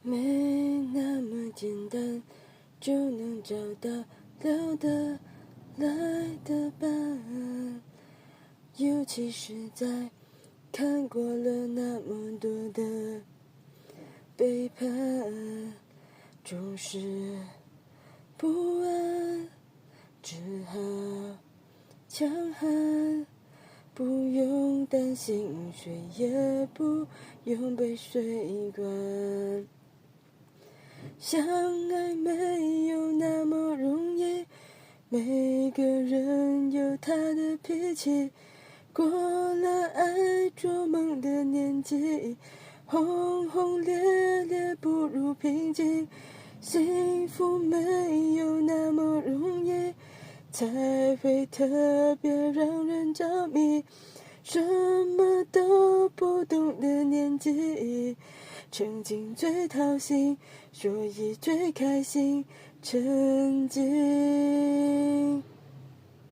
没那么简单就能找到聊得来的伴，尤其是在看过了那么多的背叛，总是不安，只好强悍，不用担心水，也不用被水灌。相爱没有那么容易，每个人有他的脾气，过了爱做梦的年纪，轰轰烈烈不如平静。幸福没有那么容易，才会特别让人着迷。什么都不懂的年纪，曾经最掏心，所以最开心。曾经